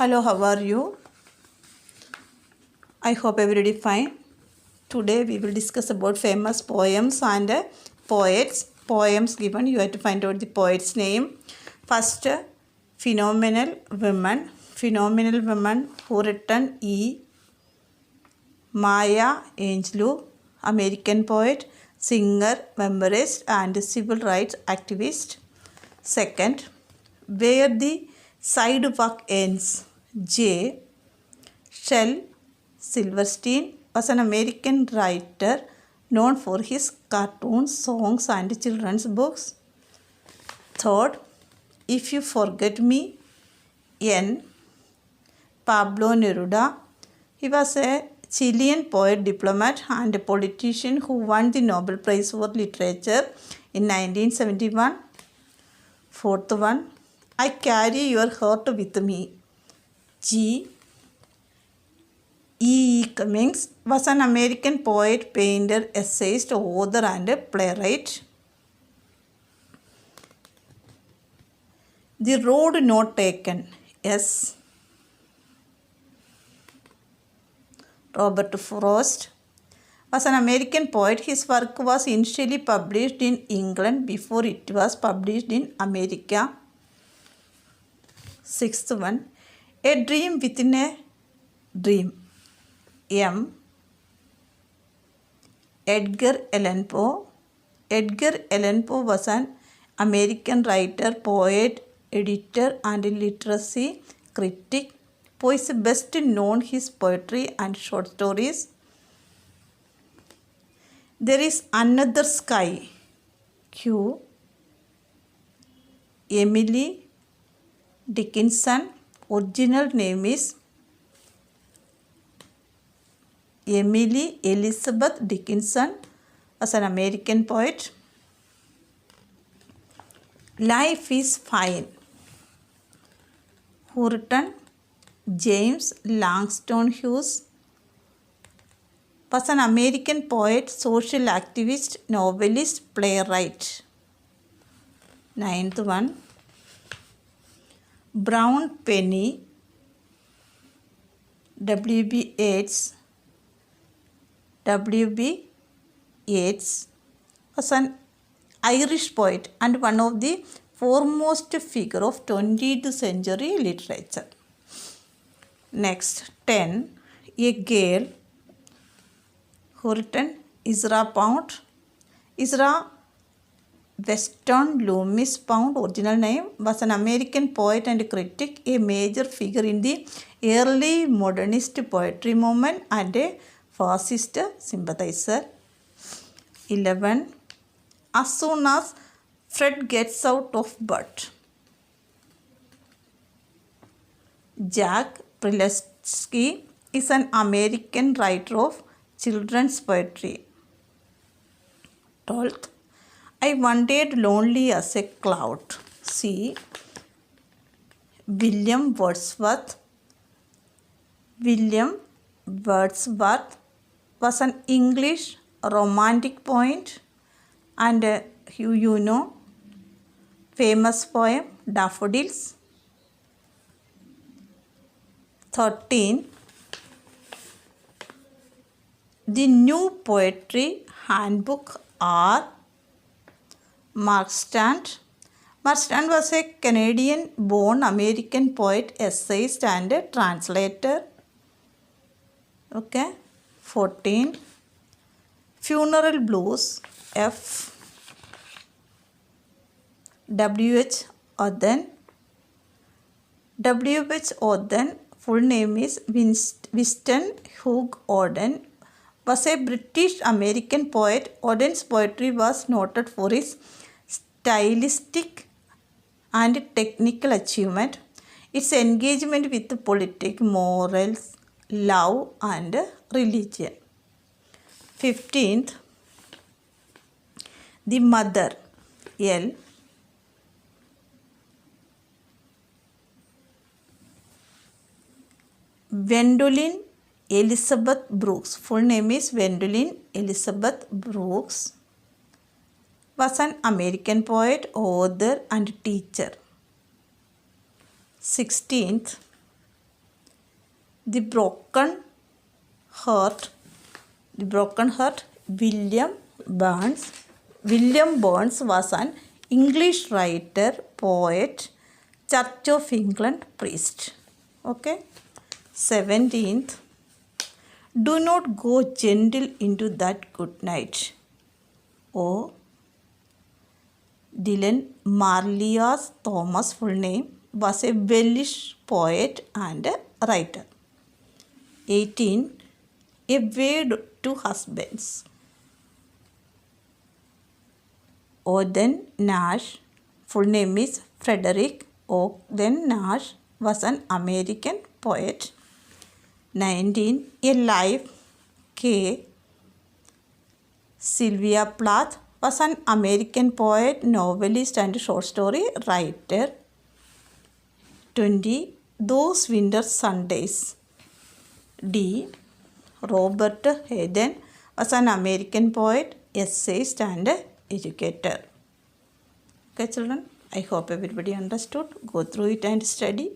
Hello, how are you? I hope everybody fine. Today we will discuss about famous poems and poets. Poems given, you have to find out the poet's name. First, Phenomenal Women. Phenomenal Women who written E. Maya Angelou, American poet, singer, memoirist and civil rights activist. Second, Where the Sidewalk Ends. J. Shel Silverstein was an American writer known for his cartoons, songs, and children's books. Third, If You Forget Me, N. Pablo Neruda. He was a Chilean poet, diplomat, and a politician who won the Nobel Prize for Literature in 1971. Fourth one, I Carry Your Heart With Me. G. E. Cummings was an American poet, painter, essayist, author, and playwright. The Road Not Taken. S. Robert Frost was an American poet. His work was initially published in England before it was published in America. Sixth one, A Dream Within a Dream. M. Edgar Allan Poe. Edgar Allan Poe was an American writer, poet, editor, and literacy critic. Poe is best known his poetry and short stories. There is Another Sky. Q. Emily Dickinson. Original name is Emily Elizabeth Dickinson, was an American poet. Life is Fine. Who written? James Langston Hughes was an American poet, social activist, novelist, playwright. Ninth one, Brown Penny. W.B. Yeats. W.B. Yeats was an Irish poet and one of the foremost figure of 20th century literature. Next, 10. A Girl. Who written? Ezra Pound. Ezra Weston Loomis Pound, original name, was an American poet and critic, a major figure in the early modernist poetry movement and a fascist sympathizer. 11. As Soon as Fred Gets Out of Bed. Jack Prelutsky is an American writer of children's poetry. 12th. I Wandered Lonely as a Cloud. C. William Wordsworth. William Wordsworth was an English romantic poet and famous poem Daffodils. 13. The New Poetry Handbook or Markstrand. Markstrand was a Canadian-born American poet, essayist and translator. Okay. 14. Funeral Blues. F. W.H. Auden. W.H. Auden, full name is Winston Hugh Auden, was a British American poet. Auden's poetry was noted for its stylistic and technical achievement, its engagement with politics, morals, love, and religion. 15th. The Mother. L. Gwendolyn Elizabeth Brooks, full name is Gwendolyn Elizabeth Brooks, was an American poet, author, and teacher. 16th. The Broken Heart. The Broken Heart. William Burns. William Burns was an English writer, poet, Church of England priest. Okay. 17th. Do not go gentle into that good night. Oh, Dylan Marlias Thomas' full name was a Welsh poet and writer. 18. A Word to Husbands. Ogden Nash, full name is Frederick Ogden Nash, was an American poet. 19. A Life. K. Sylvia Plath was an American poet, novelist and short story writer. 20. Those Winter Sundays. D. Robert Hayden was an American poet, essayist and educator. Okay children, I hope everybody understood. Go through it and study.